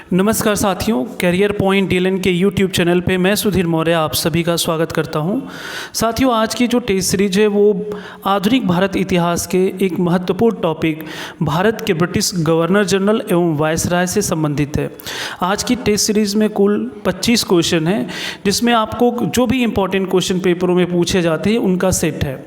नमस्कार साथियों, career point DLN के यूट्यूब चैनल पे मैं सुधीर मौर्य आप सभी का स्वागत करता हूं। साथियों, आज की जो टेस्ट सीरीज है वो आधुनिक भारत इतिहास के एक महत्वपूर्ण टॉपिक भारत के ब्रिटिश गवर्नर जनरल एवं वायसराय से संबंधित है। आज की टेस्ट सीरीज़ में कुल 25 क्वेश्चन हैं, जिसमें आपको जो भी इम्पोर्टेंट क्वेश्चन पेपरों में पूछे जाते हैं उनका सेट है।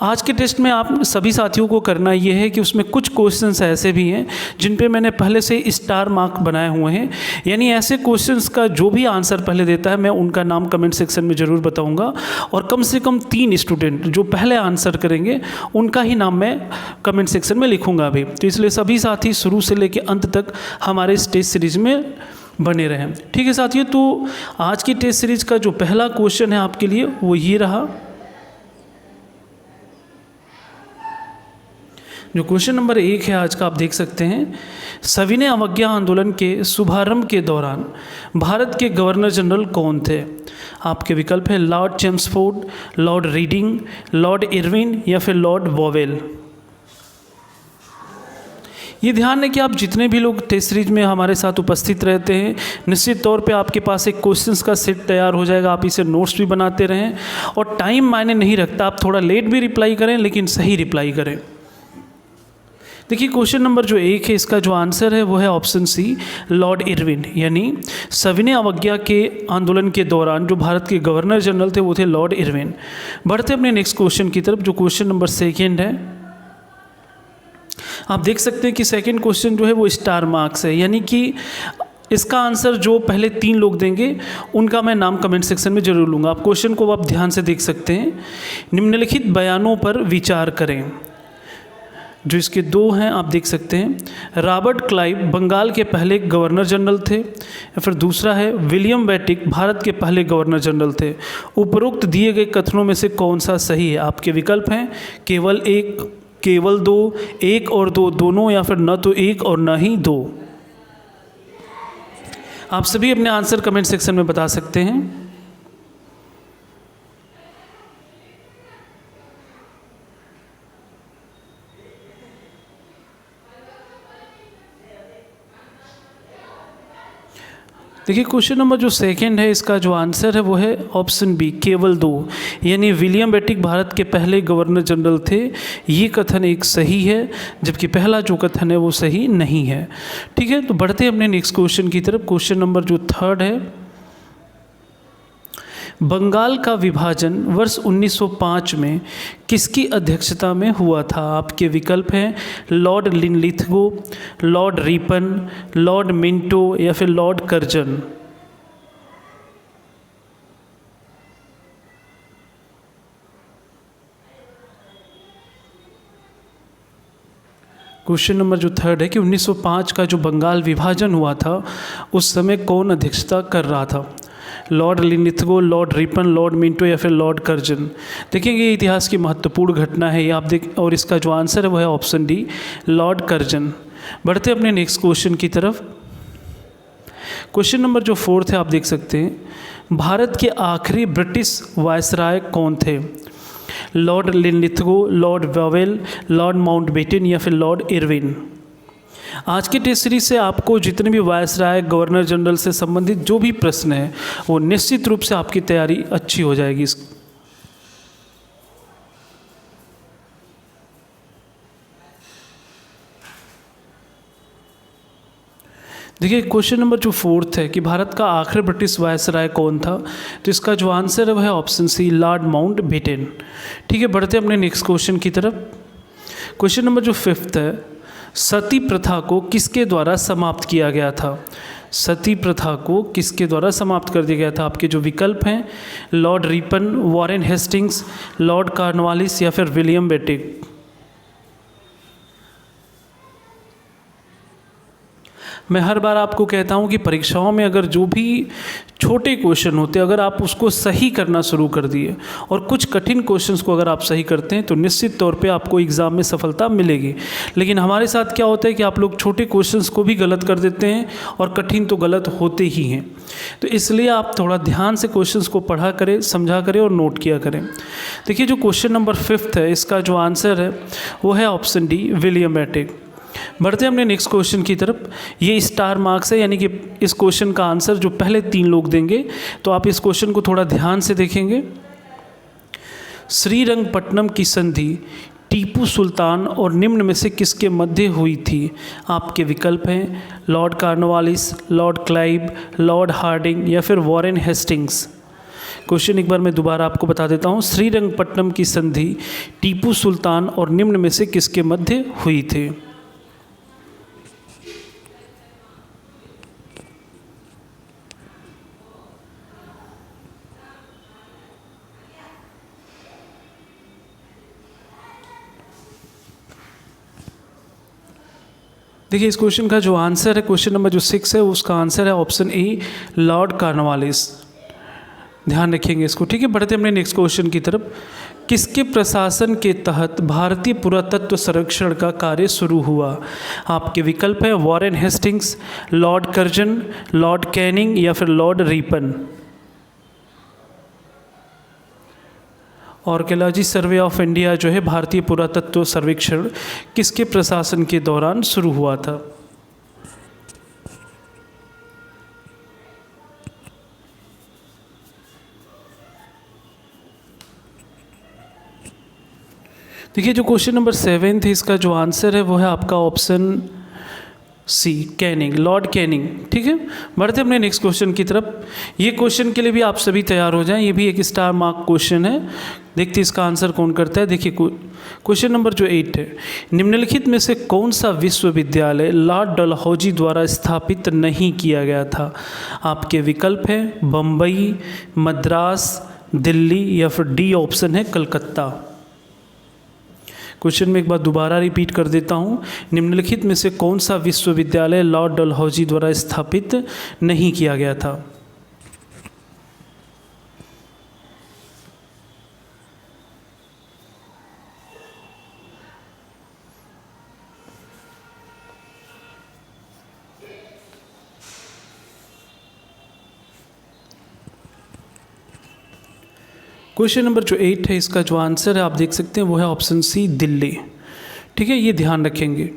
आज के टेस्ट में आप सभी साथियों को करना ये है कि उसमें कुछ क्वेश्चंस ऐसे भी हैं जिन पे मैंने पहले से स्टार मार्क बनाए हुए हैं, यानी ऐसे क्वेश्चंस का जो भी आंसर पहले देता है मैं उनका नाम कमेंट सेक्शन में ज़रूर बताऊंगा, और कम से कम 3 स्टूडेंट जो पहले आंसर करेंगे उनका ही नाम मैं कमेंट सेक्शन में लिखूँगा अभी। तो इसलिए सभी साथी शुरू से लेकर अंत तक हमारे इस टेस्ट सीरीज में बने रहें। ठीक है साथियों, तो आज की टेस्ट सीरीज का जो पहला क्वेश्चन है आपके लिए वो ये रहा। जो क्वेश्चन नंबर 1 है आज का, आप देख सकते हैं, सविनय अवज्ञा आंदोलन के शुभारंभ के दौरान भारत के गवर्नर जनरल कौन थे? आपके विकल्प है Lord Chelmsford, Lord reading, Lord Irwin या फिर लॉर्ड वोवेल। ये ध्यान है कि आप जितने भी लोग टेस्ट सीरीज में हमारे साथ उपस्थित रहते हैं, निश्चित तौर पे आपके पास एक क्वेश्चंस का सेट तैयार हो जाएगा। आप इसे नोट्स भी बनाते रहें, और टाइम मायने नहीं रखता, आप थोड़ा लेट भी रिप्लाई करें लेकिन सही रिप्लाई करें। देखिए, क्वेश्चन नंबर जो 1 है, इसका जो आंसर है वो है ऑप्शन सी, लॉर्ड इरविन। यानी सविनय अवज्ञा के आंदोलन के दौरान जो भारत के गवर्नर जनरल थे वो थे लॉर्ड इरविन। बढ़ते अपने नेक्स्ट क्वेश्चन की तरफ, जो क्वेश्चन नंबर 2 है। आप देख सकते हैं कि सेकंड क्वेश्चन जो है वो स्टार मार्क्स है, यानी कि इसका आंसर जो पहले 3 लोग देंगे उनका मैं नाम कमेंट सेक्शन में जरूर लूँगा। आप क्वेश्चन को आप ध्यान से देख सकते हैं। निम्नलिखित बयानों पर विचार करें। जो इसके 2 हैं आप देख सकते हैं, रॉबर्ट क्लाइव बंगाल के पहले गवर्नर जनरल थे, या फिर दूसरा है विलियम बेटिक भारत के पहले गवर्नर जनरल थे। उपरोक्त दिए गए कथनों में से कौन सा सही है? आपके विकल्प हैं केवल 1, केवल 2, 1 और 2 दोनों, या फिर न तो 1 और न ही 2। आप सभी अपने आंसर कमेंट सेक्शन में बता सकते हैं। देखिए, क्वेश्चन नंबर जो 2 है, इसका जो आंसर है वो है ऑप्शन बी, केवल 2, यानी विलियम बेटिक भारत के पहले गवर्नर जनरल थे। ये कथन एक सही है, जबकि पहला जो कथन है वो सही नहीं है। ठीक है, तो बढ़ते हैं अपने नेक्स्ट क्वेश्चन की तरफ। क्वेश्चन नंबर जो 3 है, बंगाल का विभाजन वर्ष 1905 में किसकी अध्यक्षता में हुआ था? आपके विकल्प हैं Lord Linlithgow, Lord Ripon, Lord Minto या फिर लॉर्ड कर्जन। क्वेश्चन नंबर जो 3 है कि 1905 का जो बंगाल विभाजन हुआ था उस समय कौन अध्यक्षता कर रहा था? Lord Linlithgow, Lord Ripon, Lord Minto या फिर लॉर्ड कर्जन। देखेंगे ये इतिहास की महत्वपूर्ण घटना है ये आप देख, और इसका जो आंसर है वो है ऑप्शन डी, लॉर्ड कर्जन। बढ़ते अपने नेक्स्ट क्वेश्चन की तरफ। क्वेश्चन नंबर जो 4 है आप देख सकते हैं, भारत के आखिरी ब्रिटिश वायसराय कौन थे? Lord Linlithgow, Lord vowel, Lord Mountbatten या फिर लॉर्ड इरविन। आज के टेस्ट सीरीज से आपको जितने भी वायसराय, गवर्नर जनरल से संबंधित जो भी प्रश्न है वो निश्चित रूप से आपकी तैयारी अच्छी हो जाएगी। देखिए, क्वेश्चन नंबर जो 4 है कि भारत का आखिरी ब्रिटिश वायसराय कौन था, तो इसका जो आंसर है वह है ऑप्शन सी, लॉर्ड माउंटबेटन। ठीक है, बढ़ते अपने नेक्स्ट क्वेश्चन की तरफ। क्वेश्चन नंबर जो 5 है, सती प्रथा को किसके द्वारा समाप्त किया गया था? सती प्रथा को किसके द्वारा समाप्त कर दिया गया था? आपके जो विकल्प हैं Lord Ripon, Warren Hastings, Lord Cornwallis या फिर विलियम बेटिक। मैं हर बार आपको कहता हूं कि परीक्षाओं में अगर जो भी छोटे क्वेश्चन होते हैं, अगर आप उसको सही करना शुरू कर दिए और कुछ कठिन क्वेश्चंस को अगर आप सही करते हैं तो निश्चित तौर पे आपको एग्ज़ाम में सफलता मिलेगी। लेकिन हमारे साथ क्या होता है कि आप लोग छोटे क्वेश्चंस को भी गलत कर देते हैं और कठिन तो गलत होते ही हैं। तो इसलिए आप थोड़ा ध्यान से क्वेश्चंस को पढ़ा करें, समझा करें और नोट किया करें। देखिए, जो क्वेश्चन नंबर 5 है, इसका जो आंसर है वो है ऑप्शन डी, विलियम बेटिक। बढ़ते हैं अपने नेक्स्ट क्वेश्चन की तरफ। ये स्टार मार्क्स है, यानी कि इस क्वेश्चन का आंसर जो पहले 3 लोग देंगे, तो आप इस क्वेश्चन को थोड़ा ध्यान से देखेंगे। श्रीरंगपट्टनम की संधि टीपू सुल्तान और निम्न में से किसके मध्य हुई थी? आपके विकल्प हैं Lord Cornwallis, Lord Clive, Lord Hardinge या फिर वॉरेन हेस्टिंग्स। क्वेश्चन एक बार मैं दोबारा आपको बता देता हूँ। श्रीरंगपट्टनम की संधि टीपू सुल्तान और निम्न में से किसके मध्य हुई थी? देखिए, इस क्वेश्चन का जो आंसर है, क्वेश्चन नंबर जो 6 है, उसका आंसर है ऑप्शन ए लॉर्ड कॉर्नवालिस। ध्यान रखेंगे इसको, ठीक है। बढ़ते अपने नेक्स्ट क्वेश्चन की तरफ। किसके प्रशासन के तहत भारतीय पुरातत्व सर्वेक्षण का कार्य शुरू हुआ? आपके विकल्प हैं Warren Hastings, Lord Curzon, Lord Canning या फिर Lord Ripon. Archaeology survey of India जो है, भारतीय पुरातत्व सर्वेक्षण किसके प्रशासन के दौरान शुरू हुआ था? देखिए, जो क्वेश्चन नंबर 7 है, इसका जो आंसर है वो है आपका option C Canning, Lord Canning, ठीक है। बढ़ते अपने नेक्स्ट क्वेश्चन की तरफ। ये क्वेश्चन के लिए भी आप सभी तैयार हो जाएं, ये भी एक स्टार मार्क क्वेश्चन है। देखते हैं इसका आंसर कौन करता है। देखिए, क्वेश्चन नंबर जो 8 है, निम्नलिखित में से कौन सा विश्वविद्यालय लॉर्ड डलहौजी द्वारा स्थापित नहीं किया गया था? आपके विकल्प हैं बम्बई, मद्रास, दिल्ली या फिर डी ऑप्शन है कलकत्ता। क्वेश्चन में एक बार दोबारा रिपीट कर देता हूँ। निम्नलिखित में से कौन सा विश्वविद्यालय लॉर्ड डलहौजी द्वारा स्थापित नहीं किया गया था? क्वेश्चन नंबर जो 8 है, इसका जो आंसर है आप देख सकते हैं वो है ऑप्शन सी दिल्ली, ठीक है। ये ध्यान रखेंगे।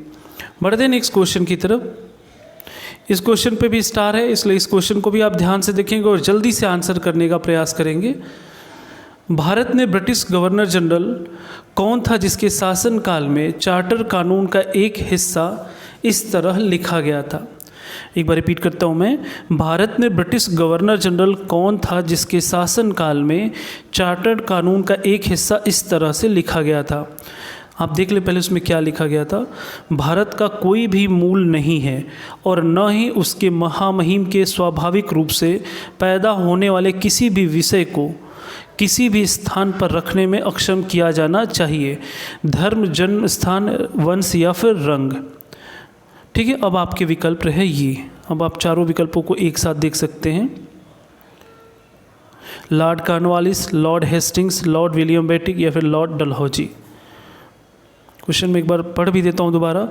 बढ़ते हैं नेक्स्ट क्वेश्चन की तरफ। इस क्वेश्चन पे भी स्टार है, इसलिए इस क्वेश्चन को भी आप ध्यान से देखेंगे और जल्दी से आंसर करने का प्रयास करेंगे। भारत में ब्रिटिश गवर्नर जनरल कौन था जिसके शासनकाल में चार्टर कानून का एक हिस्सा इस तरह लिखा गया था? एक बार रिपीट करता हूँ मैं। भारत में ब्रिटिश गवर्नर जनरल कौन था जिसके शासनकाल में चार्टर्ड कानून का एक हिस्सा इस तरह से लिखा गया था? आप देख ले पहले उसमें क्या लिखा गया था। भारत का कोई भी मूल नहीं है और न ही उसके महामहिम के स्वाभाविक रूप से पैदा होने वाले किसी भी विषय को किसी भी स्थान पर रखने में अक्षम किया जाना चाहिए, धर्म, जन्म स्थान, वंश या फिर रंग, ठीक है। अब आपके विकल्प रहे ये। अब आप चारों विकल्पों को एक साथ देख सकते हैं। Lord Cornwallis, Lord Hastings, Lord William Bentinck या फिर लॉर्ड डलहौजी। क्वेश्चन में एक बार पढ़ भी देता हूँ दोबारा।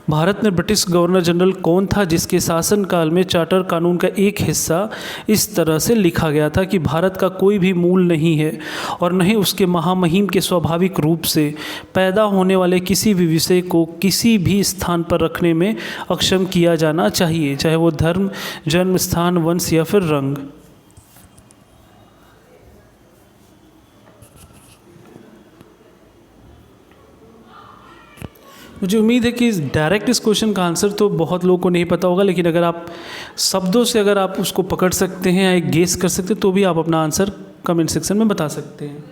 भारत में ब्रिटिश गवर्नर जनरल कौन था जिसके शासनकाल में चार्टर कानून का एक हिस्सा इस तरह से लिखा गया था कि भारत का कोई भी मूल नहीं है और न ही उसके महामहिम के स्वाभाविक रूप से पैदा होने वाले किसी भी विषय को किसी भी स्थान पर रखने में अक्षम किया जाना चाहिए, चाहे वो धर्म, जन्म स्थान, वंश या फिर रंग। मुझे उम्मीद है कि डायरेक्ट इस क्वेश्चन का आंसर तो बहुत लोगों को नहीं पता होगा, लेकिन अगर आप शब्दों से अगर आप उसको पकड़ सकते हैं या एक गेस कर सकते हैं तो भी आप अपना आंसर कमेंट सेक्शन में बता सकते हैं।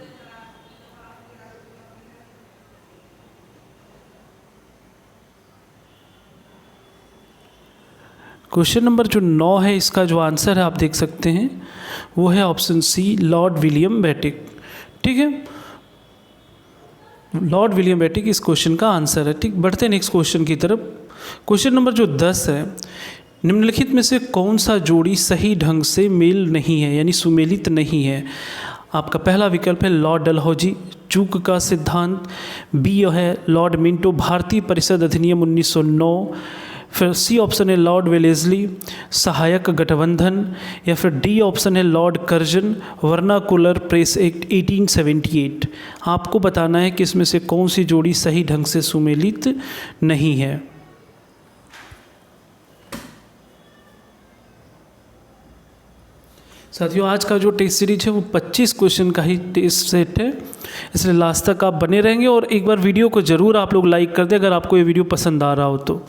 क्वेश्चन नंबर जो 9 है, इसका जो आंसर है आप देख सकते हैं वो है ऑप्शन सी लॉर्ड विलियम बेटिक, ठीक है। लॉर्ड विलियम बेटिक इस क्वेश्चन का आंसर है, ठीक। बढ़ते हैं नेक्स्ट क्वेश्चन की तरफ। क्वेश्चन नंबर जो 10 है, निम्नलिखित में से कौन सा जोड़ी सही ढंग से मेल नहीं है यानी सुमेलित नहीं है? आपका पहला विकल्प है लॉर्ड डलहौजी, चूक का सिद्धांत, बी है लॉर्ड मिंटो, भारतीय परिषद अधिनियम 1909, फिर सी ऑप्शन है लॉर्ड वेलेस्ली, सहायक गठबंधन, या फिर डी ऑप्शन है Lord Curzon, vernacular press act 1878। आपको बताना है कि इसमें से कौन सी जोड़ी सही ढंग से सुमेलित नहीं है। साथियों आज का जो टेस्ट सीरीज है वो 25 क्वेश्चन का ही टेस्ट सेट है, इसलिए लास्ट तक आप बने रहेंगे। और एक बार वीडियो को ज़रूर आप लोग लाइक कर दें अगर आपको ये वीडियो पसंद आ रहा हो तो।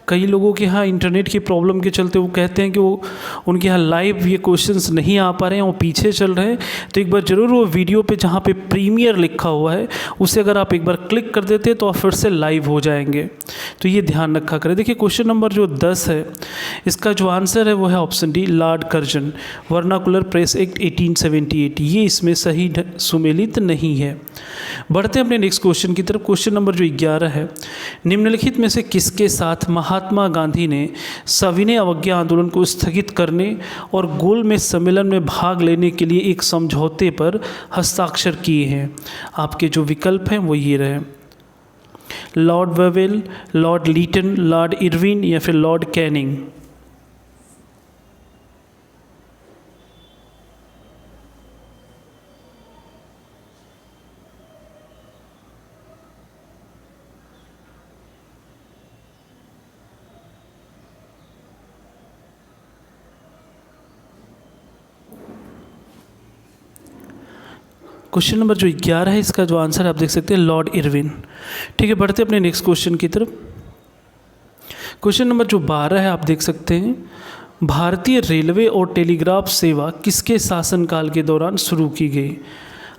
कई लोगों के यहाँ इंटरनेट की प्रॉब्लम के चलते वो कहते हैं कि वो उनके यहाँ लाइव ये क्वेश्चंस नहीं आ पा रहे हैं, वो पीछे चल रहे हैं। तो एक बार ज़रूर वो वीडियो पे जहाँ पे प्रीमियर लिखा हुआ है उसे अगर आप एक बार क्लिक कर देते तो आप फिर से लाइव हो जाएंगे, तो ये ध्यान रखा करें। देखिए क्वेश्चन नंबर जो 10 है, इसका जो आंसर है वो है option D, Lord Curzon, vernacular press act 1878। ये इसमें सही सुमेलित नहीं है। बढ़ते हैं अपने नेक्स्ट क्वेश्चन की तरफ। क्वेश्चन नंबर जो 11 है, निम्नलिखित में से किसके साथ महात्मा गांधी ने सविनय अवज्ञा आंदोलन को स्थगित करने और गोलमेज सम्मेलन में भाग लेने के लिए एक समझौते पर हस्ताक्षर किए हैं? आपके जो विकल्प हैं वो ये रहे, Lord Wavell, Lord Lytton, Lord Irwin या फिर लॉर्ड कैनिंग। क्वेश्चन नंबर जो 11 है, इसका जो आंसर आप देख सकते हैं लॉर्ड इरविन। ठीक है, बढ़ते अपने नेक्स्ट क्वेश्चन की तरफ। क्वेश्चन नंबर जो 12 है, आप देख सकते हैं, भारतीय रेलवे और टेलीग्राफ सेवा किसके शासनकाल के दौरान शुरू की गई?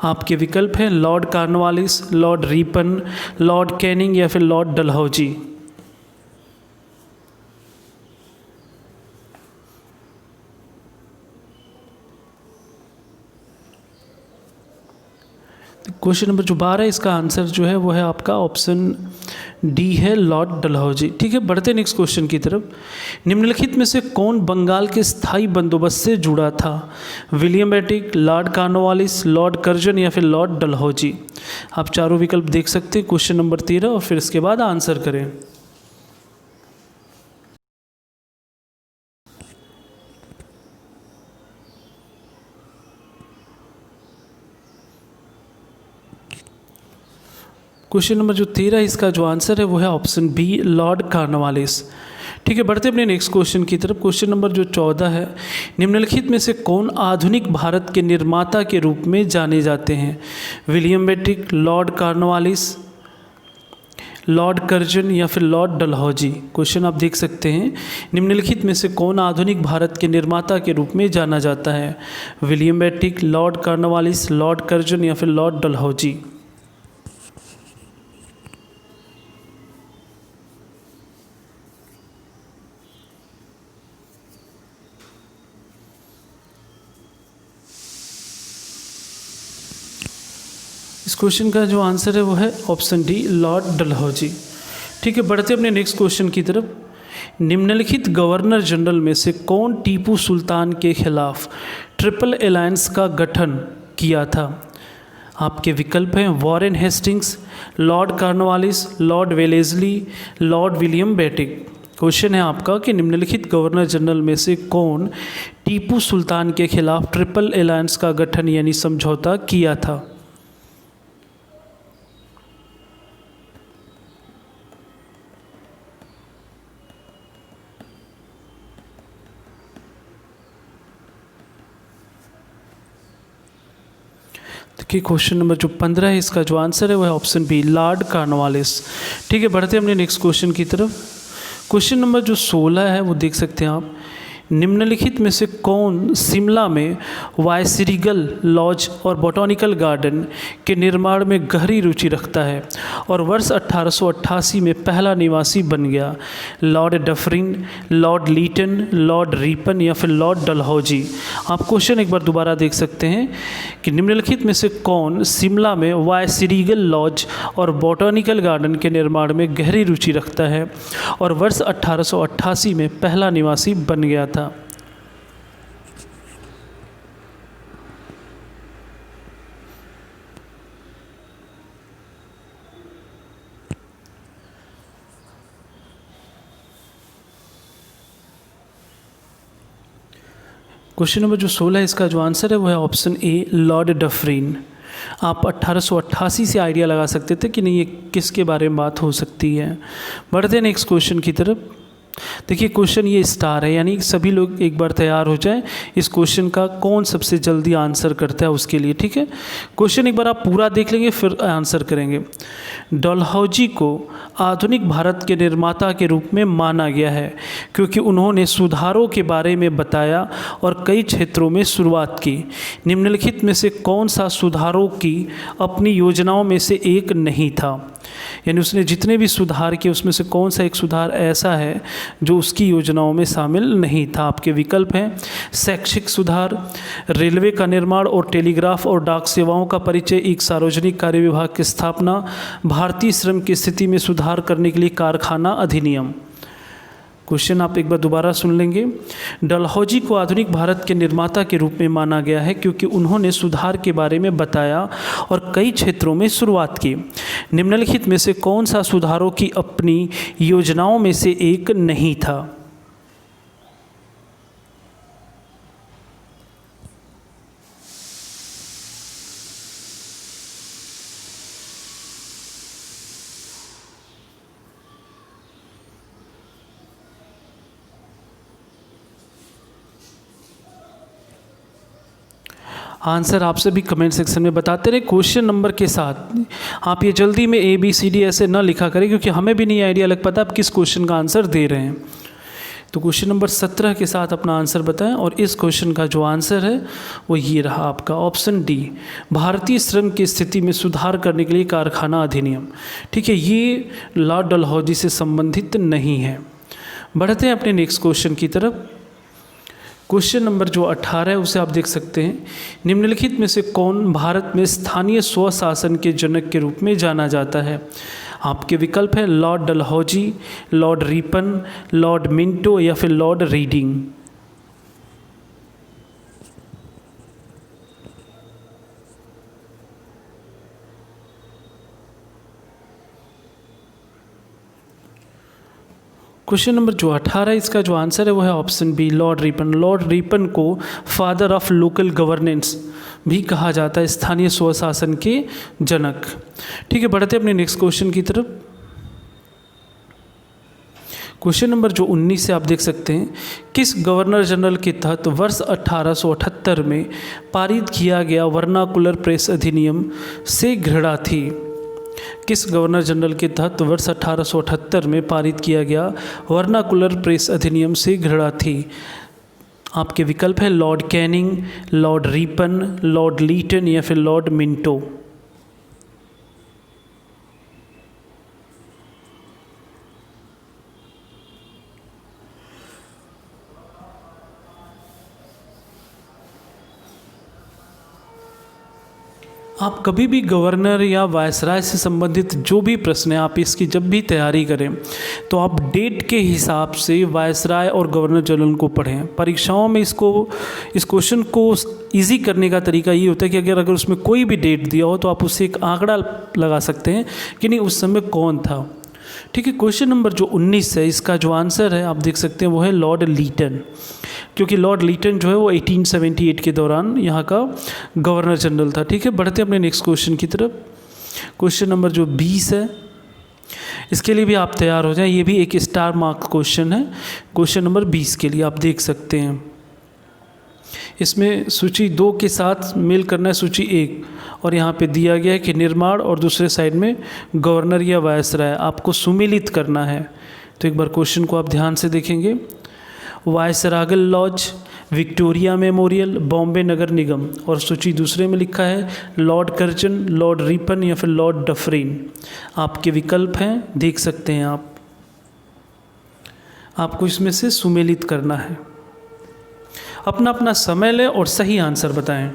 आपके विकल्प हैं Lord Cornwallis, Lord Ripon, Lord Canning या फिर लॉर्ड डलहौजी। क्वेश्चन नंबर जो 12 है, इसका आंसर जो है वो है आपका ऑप्शन डी है, लॉर्ड डलहौजी। ठीक है, बढ़ते नेक्स्ट क्वेश्चन की तरफ। निम्नलिखित में से कौन बंगाल के स्थायी बंदोबस्त से जुड़ा था? William Bentinck, Lord Cornwallis, Lord Curzon या फिर लॉर्ड डलहौजी। आप चारों विकल्प देख सकते हैं क्वेश्चन नंबर 13 और फिर इसके बाद आंसर करें। क्वेश्चन नंबर जो 13 इसका जो आंसर है वो है ऑप्शन बी, लॉर्ड कॉर्नवालिस। ठीक है, बढ़ते अपने नेक्स्ट क्वेश्चन की तरफ। क्वेश्चन नंबर जो 14 है, निम्नलिखित में से कौन आधुनिक भारत के निर्माता के रूप में जाने जाते हैं? William Bentinck, Lord Cornwallis, Lord Curzon या फिर लॉर्ड डलहौजी। क्वेश्चन आप देख सकते हैं, निम्नलिखित में से कौन आधुनिक भारत के निर्माता के रूप में जाना जाता है? William Bentinck, Lord Cornwallis, Lord Curzon या फिर लॉर्ड डलहौजी। इस क्वेश्चन का जो आंसर है वो है ऑप्शन डी, लॉर्ड डलहौजी। ठीक है, बढ़ते अपने नेक्स्ट क्वेश्चन की तरफ। निम्नलिखित गवर्नर जनरल में से कौन टीपू सुल्तान के खिलाफ ट्रिपल अलायंस का गठन किया था? आपके विकल्प हैं Warren Hastings, Lord Cornwallis, Lord Wellesley, Lord William Bentinck. Question है आपका कि निम्नलिखित गवर्नर जनरल में से कौन टीपू सुल्तान के खिलाफ ट्रिपल अलायंस का गठन यानी समझौता किया था? देखिए क्वेश्चन नंबर जो 15 है, इसका जो आंसर है वह ऑप्शन बी, लॉर्ड कॉर्नवालिस। ठीक है, बढ़ते हैं अपने नेक्स्ट क्वेश्चन की तरफ। क्वेश्चन नंबर जो 16 है वो देख सकते हैं आप, निम्नलिखित में से कौन शिमला में वायसिरिगल लॉज और बॉटनिकल गार्डन के निर्माण में गहरी रुचि रखता है और वर्ष 1888 में पहला निवासी बन गया? Lord Dufferin, Lord Lytton, Lord Ripon या फिर लॉर्ड डलहौजी। आप क्वेश्चन एक बार दोबारा देख सकते हैं कि निम्नलिखित में से कौन शिमला में वायसिरिगल लॉज और बॉटनिकल गार्डन के निर्माण में गहरी रुचि रखता है और वर्ष 1888 में पहला निवासी बन गया था? क्वेश्चन नंबर जो 16 है, इसका जो आंसर है वो है ऑप्शन ए, लॉर्ड डफरिन। आप 1888 से आइडिया लगा सकते थे कि नहीं ये किसके बारे में बात हो सकती है। बढ़ते हैं नेक्स्ट क्वेश्चन की तरफ। देखिए क्वेश्चन ये स्टार है, यानी सभी लोग एक बार तैयार हो जाएं। इस क्वेश्चन का कौन सबसे जल्दी आंसर करता है उसके लिए, ठीक है। क्वेश्चन एक बार आप पूरा देख लेंगे फिर आंसर करेंगे। डलहौजी को आधुनिक भारत के निर्माता के रूप में माना गया है क्योंकि उन्होंने सुधारों के बारे में बताया और कई क्षेत्रों में शुरुआत की। निम्नलिखित में से कौन सा सुधारों की अपनी योजनाओं में से एक नहीं था, यानी उसने जितने भी सुधार किए उसमें से कौन सा एक सुधार ऐसा है जो उसकी योजनाओं में शामिल नहीं था। आपके विकल्प हैं शैक्षिक सुधार, रेलवे का निर्माण और टेलीग्राफ और डाक सेवाओं का परिचय, एक सार्वजनिक कार्य विभाग की स्थापना, भारतीय श्रम की स्थिति में सुधार करने के लिए कारखाना अधिनियम। क्वेश्चन आप एक बार दोबारा सुन लेंगे। डलहौजी को आधुनिक भारत के निर्माता के रूप में माना गया है क्योंकि उन्होंने सुधार के बारे में बताया और कई क्षेत्रों में शुरुआत की। निम्नलिखित में से कौन सा सुधारों की अपनी योजनाओं में से एक नहीं था। आंसर आप सभी कमेंट सेक्शन में बताते रहे क्वेश्चन नंबर के साथ। आप ये जल्दी में ABCD ऐसे न लिखा करें क्योंकि हमें भी नहीं आइडिया लग पाता आप किस क्वेश्चन का आंसर दे रहे हैं। तो क्वेश्चन नंबर 17 के साथ अपना आंसर बताएं और इस क्वेश्चन का जो आंसर है वो ये रहा आपका ऑप्शन डी, भारतीय श्रम की स्थिति में सुधार करने के लिए कारखाना अधिनियम। ठीक है, ये लॉर्ड डलहौजी से संबंधित नहीं है। बढ़ते हैं अपने नेक्स्ट क्वेश्चन की तरफ। क्वेश्चन नंबर जो 18 है उसे आप देख सकते हैं। निम्नलिखित में से कौन भारत में स्थानीय स्वशासन के जनक के रूप में जाना जाता है। आपके विकल्प है Lord Dalhousie, Lord Ripon, Lord Minto या फिर लॉर्ड रीडिंग। क्वेश्चन नंबर जो 18 इसका जो आंसर है वो है option B, Lord Ripon. Lord Ripon को फादर ऑफ लोकल गवर्नेंस भी कहा जाता है, स्थानीय स्वशासन के जनक। ठीक है, बढ़ते हैं अपने नेक्स्ट क्वेश्चन की तरफ। क्वेश्चन नंबर जो 19 से आप देख सकते हैं, किस गवर्नर जनरल के तहत वर्ष 1878 में पारित किया गया वर्नाकुलर प्रेस अधिनियम से घृणा थी। किस गवर्नर जनरल के तहत वर्ष 1878 में पारित किया गया वर्नाकुलर प्रेस अधिनियम से घृणा थी। आपके विकल्प है Lord Canning, Lord Ripon, Lord Lytton या फिर लॉर्ड मिंटो। आप कभी भी गवर्नर या वायसराय से संबंधित जो भी प्रश्न है आप इसकी जब भी तैयारी करें तो आप डेट के हिसाब से वायसराय और गवर्नर जनरल को पढ़ें। परीक्षाओं में इस क्वेश्चन को इजी करने का तरीका ये होता है कि अगर उसमें कोई भी डेट दिया हो तो आप उससे एक आंकड़ा लगा सकते हैं कि नहीं उस समय कौन था। ठीक है, क्वेश्चन नंबर जो 19 है इसका जो आंसर है आप देख सकते हैं वो है लॉर्ड लीटन, क्योंकि लॉर्ड लीटन जो है वो 1878 के दौरान यहाँ का गवर्नर जनरल था। ठीक है, बढ़ते हैं अपने नेक्स्ट क्वेश्चन की तरफ। क्वेश्चन नंबर जो 20 है इसके लिए भी आप तैयार हो जाएं, ये भी एक स्टार मार्क क्वेश्चन है। क्वेश्चन नंबर 20 के लिए आप देख सकते हैं इसमें सूची 2 के साथ मेल करना है सूची 1 और यहाँ पे दिया गया है कि निर्माण और दूसरे साइड में गवर्नर या वायसराय आपको सुमेलित करना है। तो एक बार क्वेश्चन को आप ध्यान से देखेंगे। वायसरागल लॉज, विक्टोरिया मेमोरियल, बॉम्बे नगर निगम, और सूची दूसरे में लिखा है लॉर्ड कर्जन, लॉर्ड रिपन या फिर लॉर्ड डफरिन। आपके विकल्प हैं, देख सकते हैं आप, आपको इसमें से सुमेलित करना है। अपना अपना समय लें और सही आंसर बताएं।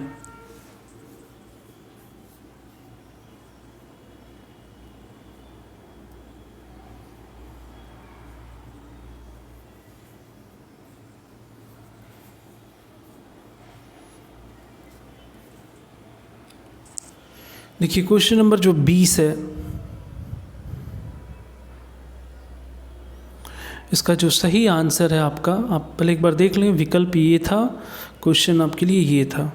देखिए क्वेश्चन नंबर जो 20 है इसका जो सही आंसर है आपका, आप पहले एक बार देख लें, विकल्प ये था, क्वेश्चन आपके लिए ये था।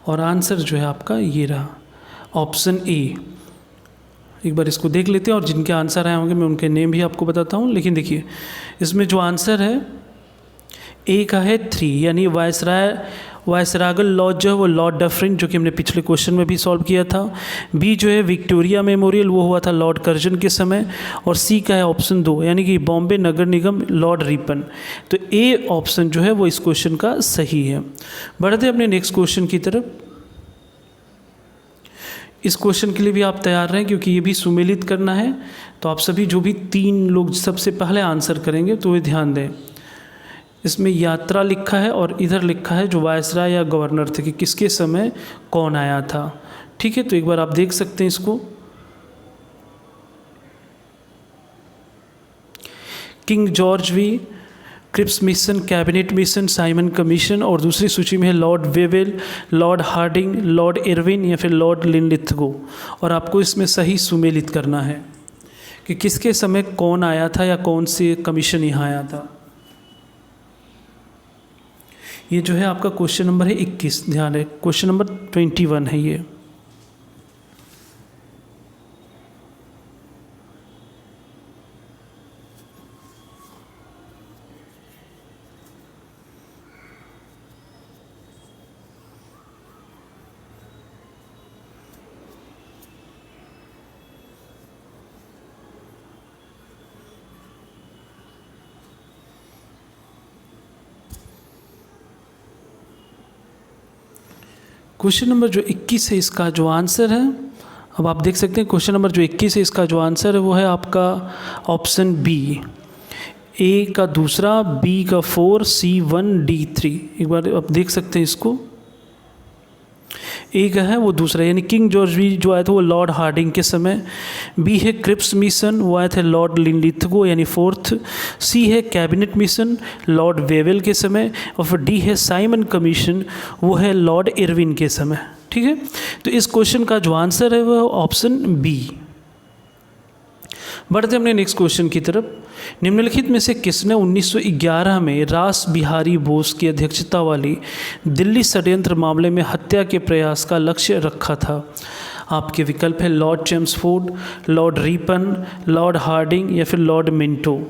और आंसर जो है आपका ये रहा, ऑप्शन ए। एक बार इसको देख लेते हैं और जिनके आंसर आए होंगे मैं उनके नेम भी आपको बताता हूँ। लेकिन देखिए इसमें जो आंसर है ए का है 3, यानी वायसरागल लॉज जो है वो लॉर्ड डफरिन, जो कि हमने पिछले क्वेश्चन में भी सॉल्व किया था। बी जो है विक्टोरिया मेमोरियल, वो हुआ था लॉर्ड कर्जन के समय। और सी का है ऑप्शन 2, यानी कि बॉम्बे नगर निगम, लॉर्ड रिपन। तो ए ऑप्शन जो है वो इस क्वेश्चन का सही है। बढ़ते अपने नेक्स्ट क्वेश्चन की तरफ। इस क्वेश्चन के लिए भी आप तैयार रहें क्योंकि ये भी सुमेलित करना है। तो आप सभी जो भी 3 लोग सबसे पहले आंसर करेंगे तो वे ध्यान दें। इसमें यात्रा लिखा है और इधर लिखा है जो वायसराय या गवर्नर थे कि किसके समय कौन आया था। ठीक है, तो एक बार आप देख सकते हैं इसको। King George V, Cripps mission, cabinet mission, Simon commission, और दूसरी सूची में है Lord Wavell, Lord Hardinge, Lord Irwin या फिर लॉर्ड लिनलिथगो। और आपको इसमें सही सुमेलित करना है कि किसके समय कौन आया था या कौन सी कमीशन यहाँ आया था। ये जो है आपका क्वेश्चन नंबर है 21, ध्यान है क्वेश्चन नंबर 21 है ये। क्वेश्चन नंबर जो 21 है इसका जो आंसर है, अब आप देख सकते हैं क्वेश्चन नंबर जो 21 है इसका जो आंसर है वो है आपका ऑप्शन बी। ए का दूसरा, बी का 4, सी 1, डी 3। एक बार आप देख सकते हैं इसको। ए का है वो दूसरा, यानी किंग जॉर्ज वी जो आया था वो लॉर्ड हार्डिंग के समय। बी है क्रिप्स मिशन, वो आए थे लॉर्ड लिनलिथगो यानी 4th। सी है कैबिनेट मिशन, लॉर्ड वेवेल के समय। और फिर डी है साइमन कमीशन, वो है लॉर्ड इरविन के समय। ठीक है, तो इस क्वेश्चन का जो आंसर है वो ऑप्शन बी। बढ़ते हमने नेक्स्ट क्वेश्चन की तरफ। निम्नलिखित में से किसने 1911 में रास बिहारी बोस की अध्यक्षता वाली दिल्ली षड्यंत्र मामले में हत्या के प्रयास का लक्ष्य रखा था? आपके विकल्प है Lord Chelmsford, Lord Ripon, Lord Hardinge या फिर लॉर्ड मिंटो।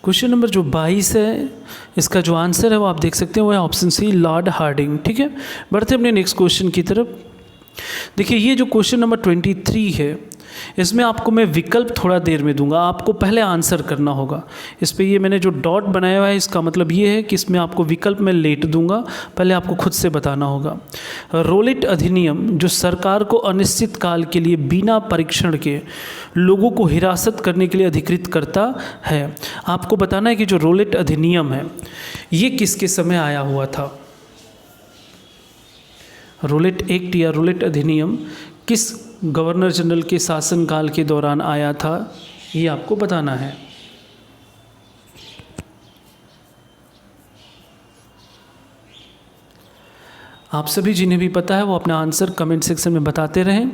क्वेश्चन नंबर जो 22 है इसका जो आंसर है वो आप देख सकते हैं वो है ऑप्शन सी, लॉर्ड हार्डिंग। ठीक है, बढ़ते अपने नेक्स्ट क्वेश्चन की तरफ। देखिए ये जो क्वेश्चन नंबर 23 है इसमें आपको मैं विकल्प थोड़ा देर में दूंगा, आपको पहले आंसर करना होगा। इस पे ये मैंने जो डॉट बनाया हुआ है इसका मतलब ये है कि इसमें आपको विकल्प मैं लेट दूंगा, पहले आपको खुद से बताना होगा। रोलेट अधिनियम जो सरकार को अनिश्चित काल के लिए बिना परीक्षण के लोगों को हिरासत करने के लिए अधिकृत करता है। आपको बताना है कि जो रोलेट अधिनियम है ये किसके समय आया हुआ था। रोलेट एक्ट या रोलेट अधिनियम किस गवर्नर जनरल के शासनकाल के दौरान आया था, ये आपको बताना है। आप सभी जिन्हें भी पता है वो अपना आंसर कमेंट सेक्शन में बताते रहें।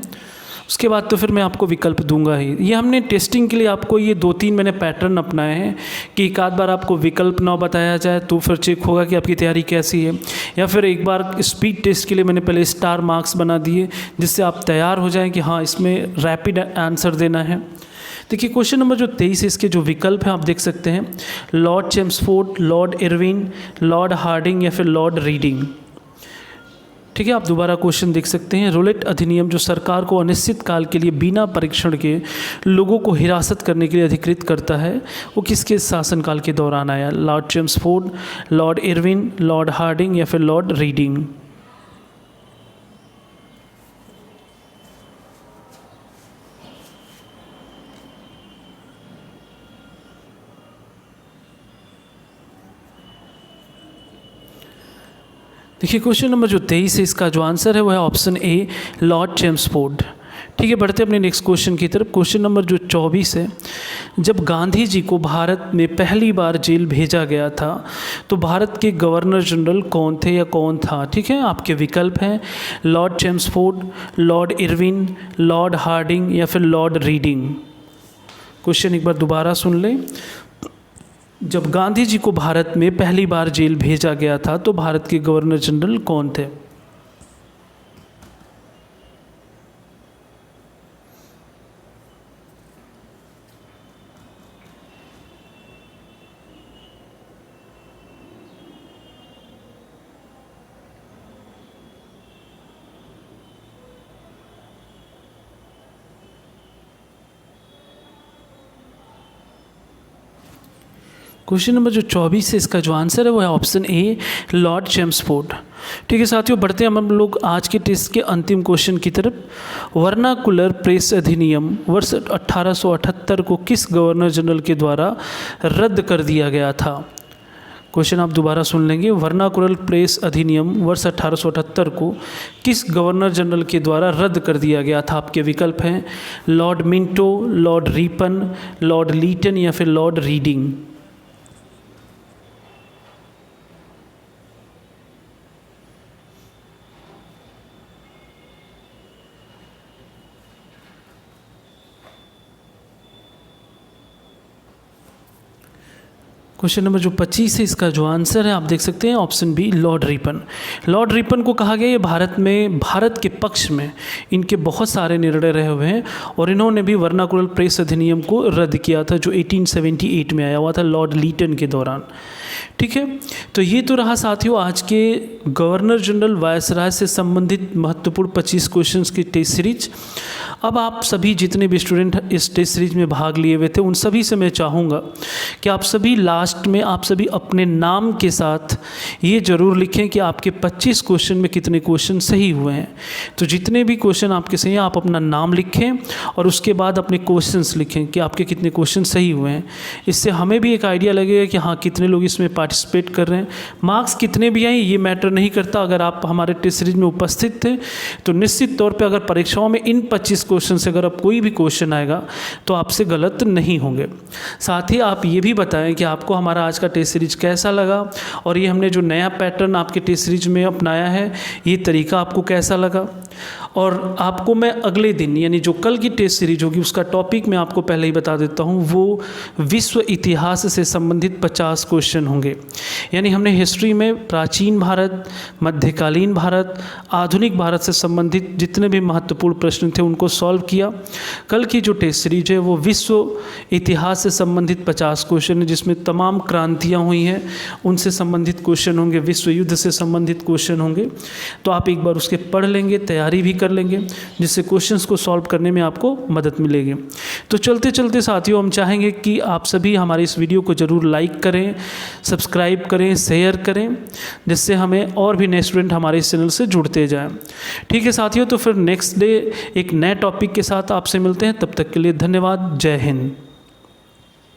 उसके बाद तो फिर मैं आपको विकल्प दूंगा ही। ये हमने टेस्टिंग के लिए आपको ये 2-3 मैंने पैटर्न अपनाए हैं कि एक आध बार आपको विकल्प ना बताया जाए तो फिर चेक होगा कि आपकी तैयारी कैसी है, या फिर एक बार स्पीड टेस्ट के लिए मैंने पहले स्टार मार्क्स बना दिए जिससे आप तैयार हो जाएं कि हाँ इसमें रैपिड आंसर देना है। देखिए क्वेश्चन नंबर जो 23 है इसके जो विकल्प हैं आप देख सकते हैं Lord Chelmsford, Lord Irwin, Lord Hardinge या फिर लॉर्ड रीडिंग। ठीक है, आप दोबारा क्वेश्चन देख सकते हैं। रोलेट अधिनियम जो सरकार को अनिश्चित काल के लिए बिना परीक्षण के लोगों को हिरासत करने के लिए अधिकृत करता है वो किसके शासनकाल के दौरान आया? Lord Chelmsford, Lord Irwin, Lord Hardinge या फिर लॉर्ड रीडिंग। देखिए क्वेश्चन नंबर जो 23 है इसका जो आंसर है वो है ऑप्शन ए, लॉर्ड चेम्सफोर्ड। ठीक है, बढ़ते अपने नेक्स्ट क्वेश्चन की तरफ। क्वेश्चन नंबर जो 24 है जब गांधी जी को भारत में पहली बार जेल भेजा गया था तो भारत के गवर्नर जनरल कौन थे या कौन था? ठीक है, आपके विकल्प हैं Lord Chelmsford, Lord Irwin, Lord Hardinge या फिर लॉर्ड रीडिंग। क्वेश्चन एक बार दोबारा सुन लें। जब गांधी जी को भारत में पहली बार जेल भेजा गया था तो भारत के गवर्नर जनरल कौन थे? क्वेश्चन नंबर जो 24 है इसका जो आंसर है वो है ऑप्शन ए लॉर्ड चेम्सफोर्ड। ठीक है साथियों, बढ़ते हैं हम लोग आज के टेस्ट के अंतिम क्वेश्चन की तरफ। वर्नाकुलर प्रेस अधिनियम वर्ष 1878 को किस गवर्नर जनरल के द्वारा रद्द कर दिया गया था? क्वेश्चन आप दोबारा सुन लेंगे। वर्नाकुलर प्रेस अधिनियम वर्ष 1878 को किस गवर्नर जनरल के द्वारा रद्द कर दिया गया था? आपके विकल्प हैं Lord Minto, Lord Ripon, Lord Lytton या फिर लॉर्ड रीडिंग। क्वेश्चन नंबर जो 25 है इसका जो आंसर है आप देख सकते हैं option B Lord Ripon. Lord Ripon को कहा गया ये भारत के पक्ष में इनके बहुत सारे निर्णय रहे हुए हैं और इन्होंने भी वर्नाकुलर प्रेस अधिनियम को रद्द किया था जो 1878 में आया हुआ था लॉर्ड लीटन के दौरान। ठीक है, तो ये तो रहा साथियों आज के गवर्नर जनरल वायसराय से संबंधित महत्वपूर्ण 25 क्वेश्चंस की टेस्ट सीरीज। अब आप सभी जितने भी स्टूडेंट इस टेस्ट सीरीज में भाग लिए हुए थे उन सभी से मैं चाहूँगा कि आप सभी लास्ट में आप सभी अपने नाम के साथ ये ज़रूर लिखें कि आपके 25 क्वेश्चन में कितने क्वेश्चन सही हुए हैं। तो जितने भी क्वेश्चन आपके सही हैं आप अपना नाम लिखें और उसके बाद अपने क्वेश्चंस लिखें कि आपके कितने क्वेश्चन सही हुए हैं। इससे हमें भी एक आइडिया लगेगा कि हाँ कितने लोग इसमें पार्टिसिपेट कर रहे हैं। मार्क्स कितने भी आए ये मैटर नहीं करता, अगर आप हमारे टेस्ट सीरीज में उपस्थित थे तो निश्चित तौर पे अगर परीक्षाओं में इन 25 क्वेश्चन से अगर अब कोई भी क्वेश्चन आएगा तो आपसे गलत नहीं होंगे। साथ ही आप ये भी बताएं कि आपको हमारा आज का टेस्ट सीरीज कैसा लगा और ये हमने जो नया पैटर्न आपके टेस्ट सीरीज में अपनाया है ये तरीका आपको कैसा लगा। और आपको मैं अगले दिन यानी जो कल की टेस्ट सीरीज होगी उसका टॉपिक मैं आपको पहले ही बता देता हूँ, वो विश्व इतिहास से संबंधित 50 क्वेश्चन होंगे। यानी हमने हिस्ट्री में प्राचीन भारत, मध्यकालीन भारत, आधुनिक भारत से संबंधित जितने भी महत्वपूर्ण प्रश्न थे उनको सॉल्व किया। कल की जो टेस्ट सीरीज है वो विश्व इतिहास से संबंधित 50 क्वेश्चन है जिसमें तमाम क्रांतियाँ हुई हैं उनसे संबंधित क्वेश्चन होंगे, विश्व युद्ध से संबंधित क्वेश्चन होंगे। तो आप एक बार उसके पढ़ लेंगे, तैयारी भी कर लेंगे जिससे क्वेश्चंस को सॉल्व करने में आपको मदद मिलेगी। तो चलते चलते साथियों हम चाहेंगे कि आप सभी हमारे इस वीडियो को ज़रूर लाइक करें, सब्सक्राइब करें, शेयर करें, जिससे हमें और भी नए स्टूडेंट हमारे इस चैनल से जुड़ते जाएं। ठीक है साथियों, तो फिर नेक्स्ट डे एक नए टॉपिक के साथ आपसे मिलते हैं। तब तक के लिए धन्यवाद। जय हिंद।